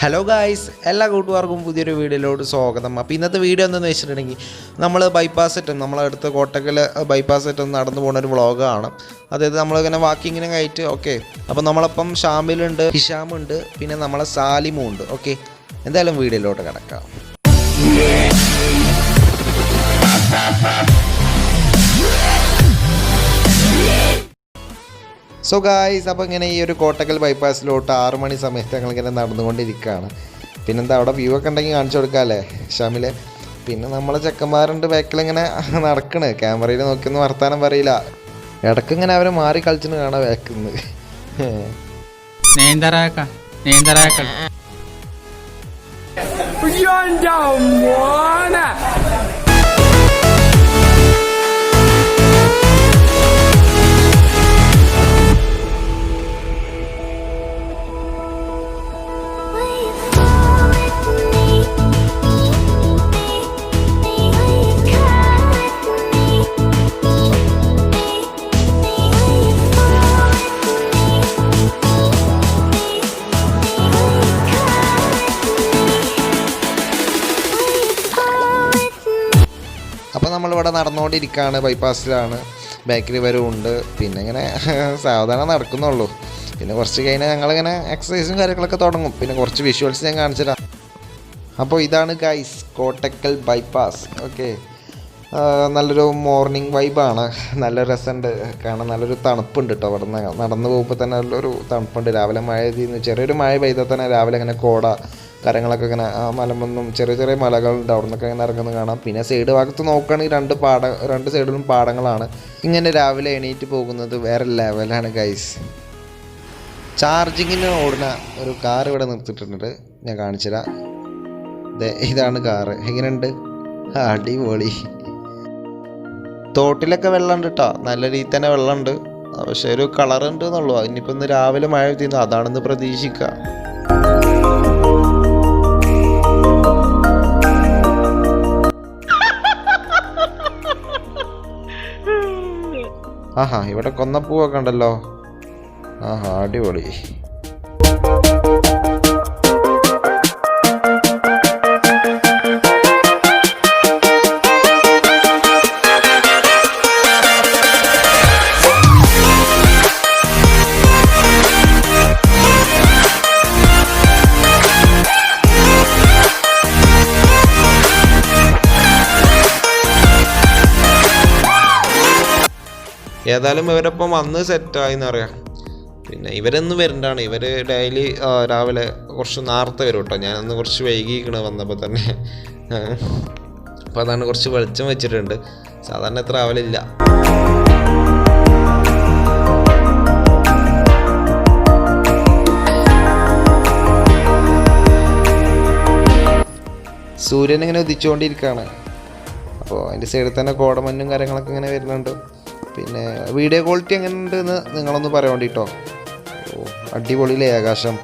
Hello guys, എല്ലാ കൂട്ടുകാർക്കും പുതിയൊരു വീഡിയോയിലോട്ട് സ്വാഗതം. അപ്പോൾ ഇന്നത്തെ വീഡിയോ എന്താണെന്ന് വെച്ചിട്ടുണ്ടെങ്കിൽ നമ്മൾ ബൈപ്പാസ് സെറ്റ് നമ്മളടുത്ത് കോട്ടക്കൽ ബൈപ്പാസ് സെറ്റ് നടന്നു പോകുന്ന ഒരു വ്ളോഗാണ്. അതായത് നമ്മളിങ്ങനെ വാക്കിങ്ങിനെ ആയിട്ട് ഓക്കെ. അപ്പോൾ നമ്മളപ്പം ഷാമിലുണ്ട്, ഹിഷാമുണ്ട്, പിന്നെ നമ്മളെ സാലിമും ഉണ്ട്. ഓക്കെ, എന്തായാലും വീഡിയോയിലോട്ട് കിടക്കാം. സോ ഗായ്സ്, അപ്പോൾ ഇങ്ങനെ ഈ ഒരു കോട്ടക്കൽ ബൈപ്പാസിലോട്ട് 6 മണി സമയത്ത് ഞങ്ങളിങ്ങനെ നടന്നുകൊണ്ടിരിക്കുകയാണ്. പിന്നെന്താ അവിടെ വ്യൂ ഒക്കെ ഉണ്ടെങ്കിൽ കാണിച്ചു കൊടുക്കാമല്ലേ ഷാമിലെ. പിന്നെ നമ്മളെ ചെക്കന്മാരുണ്ട് ബാക്കിലിങ്ങനെ നടക്കണ്, ക്യാമറയിൽ നോക്കിയൊന്നും വർത്താനം പറയില്ല. ഇടയ്ക്ക് ഇങ്ങനെ അവരെ മാറി കളിച്ചിട്ട് കാണാൻ ബാക്കിന്ന്. അപ്പോൾ നമ്മളിവിടെ നടന്നുകൊണ്ടിരിക്കുകയാണ്, ബൈപ്പാസിലാണ്, ബാക്കിൽ വരവുണ്ട്. പിന്നെ ഇങ്ങനെ സാവധാനം നടക്കുന്നുള്ളൂ. പിന്നെ കുറച്ച് കഴിഞ്ഞാൽ ഞങ്ങളിങ്ങനെ എക്സസൈസും കാര്യങ്ങളൊക്കെ തുടങ്ങും. പിന്നെ കുറച്ച് വിഷ്വൽസ് ഞാൻ കാണിച്ചുതരാം. അപ്പോൾ ഇതാണ് ഗൈസ് കോട്ടക്കൽ ബൈപ്പാസ്. ഓക്കെ, നല്ലൊരു മോർണിംഗ് വൈബാണ്, നല്ല രസമുണ്ട് കാണാൻ. നല്ലൊരു തണുപ്പുണ്ട് കേട്ടോ. അവിടെ നിന്ന് നടന്നു പോകുമ്പോൾ തന്നെ നല്ലൊരു തണുപ്പുണ്ട്. രാവിലെ മഴ പെയ്യുന്നു, ചെറിയൊരു മഴ പെയ്താൽ തന്നെ രാവിലെ ഇങ്ങനെ കോട കാര്യങ്ങളൊക്കെ ഇങ്ങനെ മലമൊന്നും ചെറിയ ചെറിയ മലകളുണ്ട്, അവിടെ നിന്നൊക്കെ ഇങ്ങനെ ഇറങ്ങുന്നത് കാണാം. പിന്നെ സൈഡ് ഭാഗത്ത് നോക്കുകയാണെങ്കിൽ രണ്ട് സൈഡിലും പാടങ്ങളാണ്. ഇങ്ങനെ രാവിലെ എണീറ്റ് പോകുന്നത് വേറെ ലെവലാണ് ഗൈസ്. ചാർജിങ്ങിന് ഓടുന്ന ഒരു കാർ ഇവിടെ നിർത്തിയിട്ടുണ്ട്, ഞാൻ കാണിച്ചുതരാം. ഇതാണ് കാറ്. എങ്ങനെയുണ്ട്? അടിപൊളി. തോട്ടിലൊക്കെ വെള്ളമുണ്ട് കേട്ടോ, നല്ല രീതിയിൽ തന്നെ വെള്ളമുണ്ട്. പക്ഷേ ഒരു കളറുണ്ട് എന്നുള്ളൂ. ഇനിയിപ്പോൾ ഇന്ന് രാവിലെ മഴ പെയ്യുന്നു, അതാണെന്ന് പ്രതീക്ഷിക്കുക. ആഹാ, ഇവിടെ കൊന്നപ്പൂവൊക്കെ ഉണ്ടല്ലോ. ആഹാ, അടിപൊളി. ഏതായാലും ഇവരൊപ്പം വന്ന് സെറ്റായിന്ന് അറിയാം. പിന്നെ ഇവരൊന്നും വരണ്ടാണ്, ഇവർ ഡെയിലി രാവിലെ കുറച്ച് നേരത്തെ വരും കേട്ടോ. ഞാനന്ന് കുറച്ച് വൈകിക്കണ് വന്നപ്പോൾ തന്നെ. അപ്പോൾ അതാണ് കുറച്ച് വെളിച്ചം വെച്ചിട്ടുണ്ട്. സാധാരണ എത്ര ആവലില്ല. സൂര്യൻ ഇങ്ങനെ ഉദിച്ചുകൊണ്ടിരിക്കുകയാണ്. അപ്പോൾ അതിൻ്റെ സൈഡിൽ തന്നെ കോടമഞ്ഞും കാര്യങ്ങളൊക്കെ ഇങ്ങനെ വരുന്നുണ്ട്. പിന്നെ വീഡിയോ ക്വാളിറ്റി എങ്ങനെ ഉണ്ടെന്ന് നിങ്ങളൊന്ന് പറയാൻ വേണ്ടിട്ടോ. അടിപൊളിയിലെ ആകാശം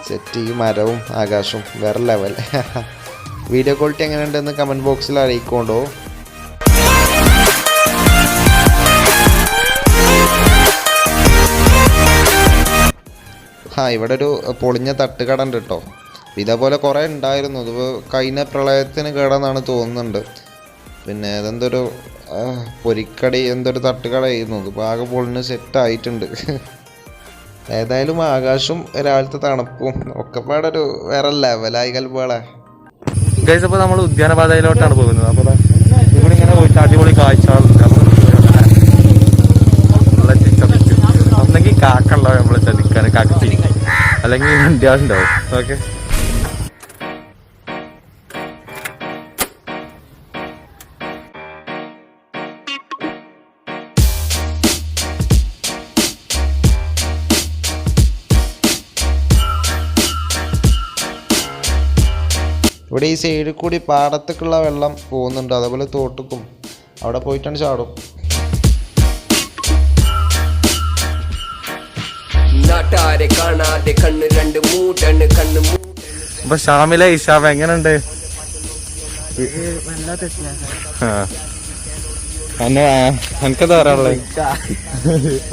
സെറ്റ്, ഈ മരവും ആകാശവും വേറെ ലെവൽ. വീഡിയോ ക്വാളിറ്റി എങ്ങനെ ഉണ്ടെന്ന് കമൻറ്റ് ബോക്സിൽ അറിയിക്കൊണ്ടോ. ഇവിടെ ഒരു പൊളിഞ്ഞ തട്ടുകട ഉണ്ട് കേട്ടോ. ഇതേപോലെ കുറേ ഉണ്ടായിരുന്നു. ഇത് കഴിഞ്ഞ പ്രളയത്തിന് കേടാന്നാണ് തോന്നുന്നുണ്ട്. പിന്നെ ഇതെന്തൊരു പൊരിക്കടി, എന്തൊരു തട്ടുകട ചെയ്യുന്നു. ഇപ്പോൾ ആകെ പൊളിന് സെറ്റായിട്ടുണ്ട്. ഏതായാലും ആകാശവും രാവിലത്തെ തണുപ്പും ഒക്കെ പാടൊരു വേറെ ലെവലായി കൽപ്പാളെ. അപ്പോൾ നമ്മൾ ഉദ്യാനപാതയിലോട്ടാണ് പോകുന്നത്. അപ്പോൾ ഇവിടെ ഇങ്ങനെ പോയിട്ട് അടിപൊളി കാഴ്ചകളുണ്ട്. ഒന്നെങ്കിൽ കാക്കുണ്ടാവും നമ്മളെ ചതിക്കാൻ, കാക്കി, അല്ലെങ്കിൽ വണ്ടികളുണ്ടാവും. ഓക്കെ, ഇവിടെ ഈ സൈഡിൽ കൂടി പാടത്തേക്കുള്ള വെള്ളം പോകുന്നുണ്ട്, അതേപോലെ തോട്ടുക്കും. അവിടെ പോയിട്ടാണ് ചാടും. അപ്പൊ ഷാമിലെ ഇഷാബ് എങ്ങനെയുണ്ട്? എനിക്കത് പറയാനുള്ളത്,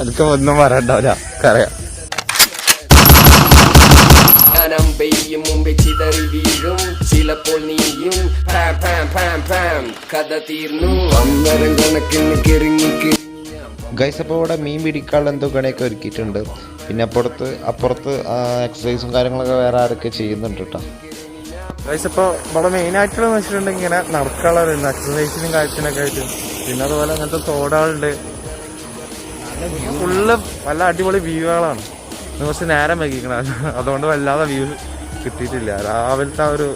എനിക്ക് ഒന്നും പറയണ്ടാവില്ല, അറിയാം. പെയ്യും മുമ്പേ ചിതറി വീഴും ചിലപ്പോൾ നീയും പാം പാം പാം പാം കഥ തീർന്നു പമ്പരം കണക്കിന് കിറങ്ങി ഗൈസ് അപ്പോൾ ഇവിടെ മീൻ പിടിക്കാനുള്ള എന്തോ കടയൊക്കെ ഒരുക്കിയിട്ടുണ്ട്. പിന്നെ അപ്പുറത്ത് എക്സസൈസും കാര്യങ്ങളൊക്കെ വേറെ ആരൊക്കെ ചെയ്യുന്നുണ്ട് കേട്ടോ. ഗൈസ് ഇപ്പോൾ ഇവിടെ മെയിനായിട്ടുള്ള വെച്ചിട്ടുണ്ടെങ്കിൽ ഇങ്ങനെ നടക്കാനുള്ളവരുണ്ട് എക്സസൈസിനും കാര്യത്തിനൊക്കെ ആയിട്ട്. പിന്നെ അതുപോലെ അങ്ങനത്തെ തോടുകളുണ്ട്. ഫുള്ള് നല്ല അടിപൊളി വ്യൂകളാണ്. കുറച്ച് നേരം വൈകിക്കണം, അതുകൊണ്ട് വല്ലാതെ വ്യൂ കിട്ടിയിട്ടില്ല. രാവിലത്തെ ആ ഒരു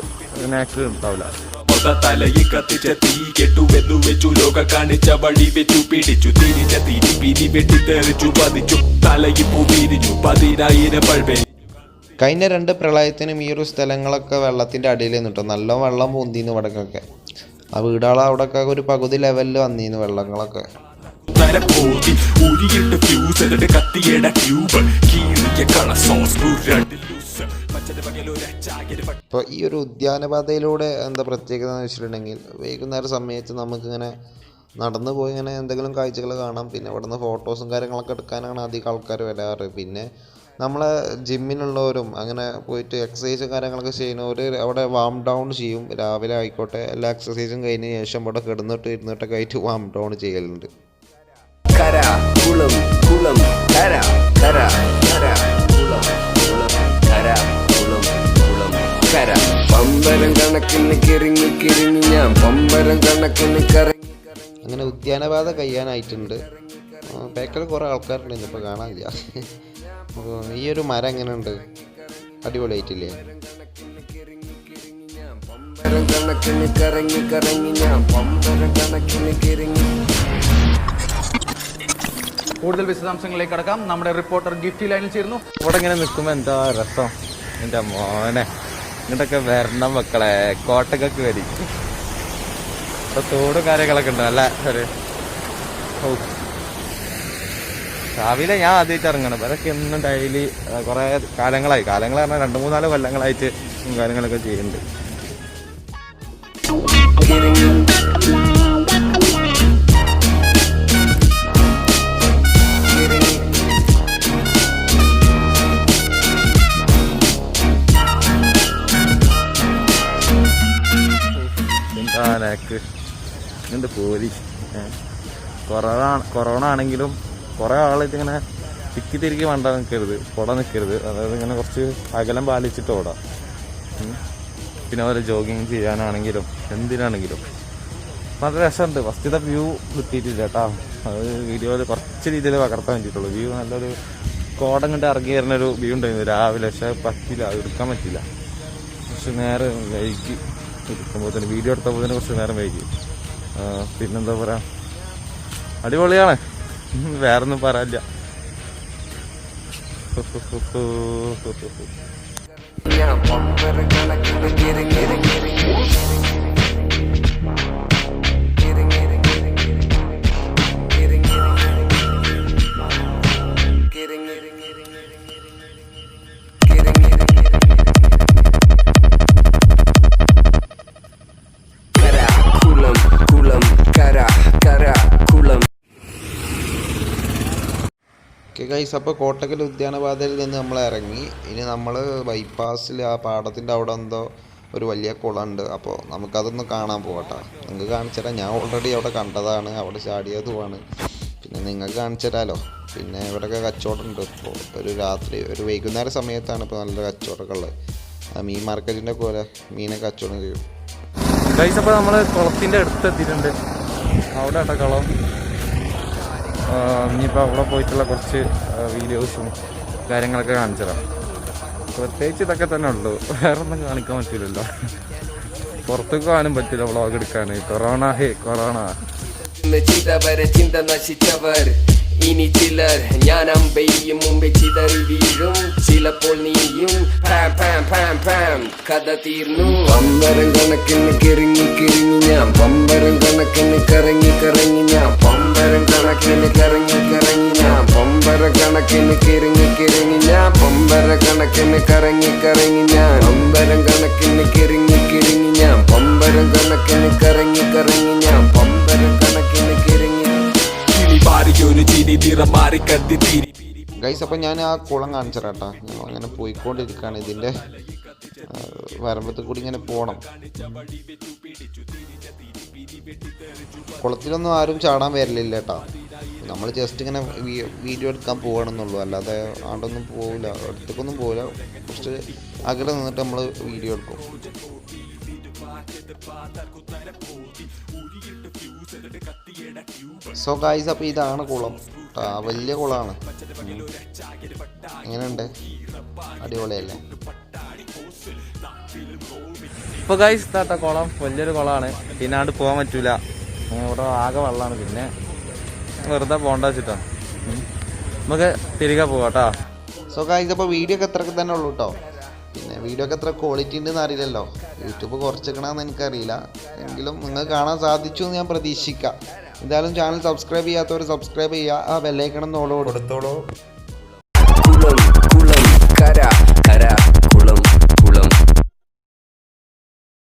നാക്ക് ഉണ്ടാവില്ല. തലയിൽ കത്തിച്ച തീ കെട്ടുവെന്നു വെച്ചു ലോക കാണിച്ച വഴി വെച്ചു പിടിച്ചു തിരിഞ്ഞ തിരി പിരി വെട്ടിത്തെറിച്ചു പതിച്ചു തലയിൽ പൂവിരിഞ്ഞു 10,000 പൾവേ. കഴിഞ്ഞ 2 പ്രളയത്തിനും ഈ ഒരു സ്ഥലങ്ങളൊക്കെ വെള്ളത്തിൻ്റെ അടിയിൽ നിന്നിട്ടോ. നല്ല വെള്ളം പൊന്തിന്ന് ഇവിടേക്കൊക്കെ. ആ വീടുകളെ അവിടെയൊക്കെ ഒരു പകുതി ലെവലിൽ വന്നിരുന്നു വെള്ളങ്ങളൊക്കെ. ഇപ്പോൾ ഈ ഒരു ഉദ്യാനപാതയിലൂടെ എന്താ പ്രത്യേകത എന്ന് വെച്ചിട്ടുണ്ടെങ്കിൽ വൈകുന്നേര സമയത്ത് നമുക്കിങ്ങനെ നടന്നു പോയി ഇങ്ങനെ എന്തെങ്കിലും കാഴ്ചകൾ കാണാം. പിന്നെ ഇവിടെ നിന്ന് ഫോട്ടോസും കാര്യങ്ങളൊക്കെ എടുക്കാനാണ് അധികം ആൾക്കാർ വരാറ്. പിന്നെ നമ്മളെ ജിമ്മിനുള്ളവരും അങ്ങനെ പോയിട്ട് എക്സസൈസും കാര്യങ്ങളൊക്കെ ചെയ്യുന്നവർ അവിടെ വാം ഡൗൺ ചെയ്യും. രാവിലെ ആയിക്കോട്ടെ എല്ലാ എക്സസൈസും കഴിഞ്ഞ ശേഷം ഇവിടെ ഇരുന്നിട്ടൊക്കെ ആയിട്ട് വാം ഡൗൺ ചെയ്യലുണ്ട്. കര കുളം കുളം കര കര കര കുളം കുളം കര കുളം കുളം കര പമ്പരം കണക്കിന് കിറങ്ങി കിറങ്ങി ഞാൻ പമ്പരം കണക്കിന് കറങ്ങി. അങ്ങനെ ഉദ്യാനപാത കഴിയാനായിട്ടുണ്ട്. ബേക്കൽ കുറേ ആൾക്കാരുണ്ട്, ഇന്നിപ്പോൾ കാണാനില്ല. അപ്പോൾ ഈ ഒരു മരം എങ്ങനെയുണ്ട്? അടിപൊളിയായിട്ടില്ലേ? പമ്പരം കണക്കിന് കറങ്ങി കറങ്ങി ഞാൻ പമ്പരം കണക്കിന് കിറങ്ങി. കൂടുതൽ വിശദാംശങ്ങളിലേക്ക് കടക്കാം. നമ്മുടെ റിപ്പോർട്ടർ ഗിഫ്റ്റ് ലൈനിൽ ചേരുന്നു. ഇവിടെ ഇങ്ങനെ നിൽക്കുമ്പോൾ എന്താ രസം എൻ്റെ മോനെ. ഇങ്ങോട്ടൊക്കെ വരണം മക്കളെ, കോട്ടക്കൊക്കെ വരി. ഇപ്പോൾ തോടും കാര്യങ്ങളൊക്കെ ഉണ്ട്. നല്ല ഒരു രാവിലെ ഞാൻ ആദ്യമായിട്ട് ഇറങ്ങണം. ഇവരൊക്കെ എന്നും ഡെയിലി കുറേ കാലങ്ങളായി പറഞ്ഞാൽ 2-3-4 കൊല്ലങ്ങളായിട്ട് കാര്യങ്ങളൊക്കെ ചെയ്യുന്നുണ്ട്. എന്താക്ക് ഇങ്ങോട്ട് പോരി. കൊറോണ ആണെങ്കിലും കുറേ ആളായിട്ട് ഇങ്ങനെ തിരികെ വേണ്ട നിൽക്കരുത്, നിൽക്കരുത്. അതായത് ഇങ്ങനെ കുറച്ച് അകലം പാലിച്ചിട്ട് ഓടാം. പിന്നെ അതുപോലെ ജോഗിങ് ചെയ്യാനാണെങ്കിലും എന്തിനാണെങ്കിലും നല്ല രസമുണ്ട്. ഫസ്റ്റത്തെ വ്യൂ കിട്ടിയിട്ടില്ല കേട്ടോ. അത് വീഡിയോയിൽ കുറച്ച് രീതിയിൽ പകർത്താൻ വേണ്ടിയിട്ടുള്ളൂ. വ്യൂ നല്ലൊരു കോടം കണ്ട് ഇറങ്ങി വരുന്നൊരു വ്യൂ ഉണ്ടായിരുന്നു രാവിലെ. പക്ഷെ പറ്റില്ല, അത് എടുക്കാൻ പറ്റില്ല. കുറച്ച് നേരം വൈകി എടുക്കുമ്പോൾ തന്നെ, വീഡിയോ എടുത്തപ്പോൾ തന്നെ കുറച്ച് നേരം വൈകി. പിന്നെന്താ പറയുക, അടിപൊളിയാണ്, വേറൊന്നും പറയാനില്ല. ഗൈസ്, അപ്പോൾ കോട്ടക്കൽ ഉദ്യാനപാതയിൽ നിന്ന് നമ്മൾ ഇറങ്ങി. ഇനി നമ്മൾ ബൈപ്പാസിൽ ആ പാടത്തിൻ്റെ അവിടെ എന്തോ ഒരു വലിയ കുളമുണ്ട്. അപ്പോൾ നമുക്കതൊന്ന് കാണാൻ പോകട്ടെ. നിങ്ങൾക്ക് കാണിച്ചു തരാം. ഞാൻ ഓൾറെഡി അവിടെ കണ്ടതാണ്, അവിടെ ചാടിയതുമാണ്. പിന്നെ നിങ്ങൾക്ക് കാണിച്ചു തരാമല്ലോ. പിന്നെ ഇവിടെയൊക്കെ കച്ചവടമുണ്ട്. ഇപ്പോൾ ഒരു വൈകുന്നേര സമയത്താണ് ഇപ്പോൾ നല്ല കച്ചവടമൊക്കെ ഉള്ളത്. മീൻ മാർക്കറ്റിൻ്റെ പോലെ മീനൊക്കെ കച്ചവടം ചെയ്യും. ഗൈസ്, അപ്പോൾ നമ്മൾ കുളത്തിൻ്റെ അടുത്തെത്തിയിട്ടുണ്ട്. അവിടെ കേട്ടോ കുളം. ഇനിയിപ്പോൾ അവിടെ പോയിട്ടുള്ള കുറച്ച് വീഡിയോസും കാര്യങ്ങളൊക്കെ കാണിച്ചു തരാം. പ്രത്യേകിച്ച് ഇതൊക്കെ തന്നെ ഉള്ളൂ, വേറെ ഒന്നും കാണിക്കാൻ പറ്റില്ലല്ലോ. പുറത്തേക്ക് പോകാനും പറ്റില്ല വ്ളോഗ് എടുക്കാൻ. കൊറോണ ചിന്ത നശിച്ചവർ ഇനി ചിലർ. ഞാൻ അമ്പെയ്യും മുമ്പേ ചിതറി വീഴും ചിലപ്പോൾ നീയും പാം പാം പാം പാം കഥ തീർന്നു. പമ്പരം കണക്കിന് കിറങ്ങി കിറങ്ങി ഞാൻ പമ്പരം കണക്കിന് കറങ്ങി കറങ്ങി ഞാൻ പമ്പരം കണക്കിന് കറങ്ങി കറങ്ങി ഞാൻ പമ്പരം കണക്കിന് കിറങ്ങി കിറങ്ങി ഞാൻ പമ്പര കണക്കിന് കറങ്ങി കറങ്ങി ഞാൻ പമ്പരം കണക്കിന് കിറങ്ങി കിറങ്ങി ഞാൻ പമ്പരം കണക്കിന് കറങ്ങി കറങ്ങി ഞാൻ പമ്പരം കണക്കിന് കിറങ്ങി. ഗൈസ്, അപ്പോൾ ഞാൻ ആ കുളം കാണിച്ചു തരാം കേട്ടോ. ഞങ്ങൾ അങ്ങനെ പോയിക്കൊണ്ടിരിക്കുകയാണ്. ഇതിൻ്റെ വരമ്പത്തിൽ കൂടി ഇങ്ങനെ പോകണം. കുളത്തിലൊന്നും ആരും ചാടാൻ വരലില്ല കേട്ടോ. നമ്മൾ ജസ്റ്റ് ഇങ്ങനെ വീഡിയോ എടുക്കാൻ പോകണമെന്നുള്ളൂ, അല്ലാതെ ആണ്ടൊന്നും പോവില്ല, അടുത്തേക്കൊന്നും പോവില്ല. കുറച്ച് അകലെ നിന്നിട്ട് നമ്മൾ വീഡിയോ എടുക്കും. സോ ഗൈസ്, അപ്പോൾ ഇതാണ് കുളം. വലിയ കുളമാണ്. എങ്ങനെയുണ്ട്? അടിപൊളിയല്ലേ? ഇപ്പോൾ ഗൈസ് താത്ത കുളം വലിയൊരു കുളമാണ്. പിന്നെ അവിടെ പോകാൻ പറ്റൂല, ഇവിടെ ആകെ വെള്ളമാണ്. പിന്നെ വെറുതെ പോകണ്ട വെച്ചിട്ടാണ്. നമുക്ക് തിരികെ പോവാട്ടോ. സോ ഗൈസ്, അപ്പോൾ വീഡിയോ ഒക്കെ എത്രയൊക്കെ തന്നെ ഉള്ളൂ കേട്ടോ. പിന്നെ വീഡിയോ ഒക്കെ എത്ര ക്വാളിറ്റി ഉണ്ടെന്ന് അറിയില്ലല്ലോ, യൂട്യൂബ് കുറച്ചെക്കണമെന്ന് എനിക്കറിയില്ല. എങ്കിലും നിങ്ങൾക്ക് കാണാൻ സാധിച്ചു എന്ന് ഞാൻ പ്രതീക്ഷിക്കാം. എന്തായാലും ചാനൽ സബ്സ്ക്രൈബ് ചെയ്യാത്തവർ സബ്സ്ക്രൈബ് ചെയ്യുക, ആ ബെല്ലൈക്കൺ ഒന്ന് കൊടുത്തോളൂ.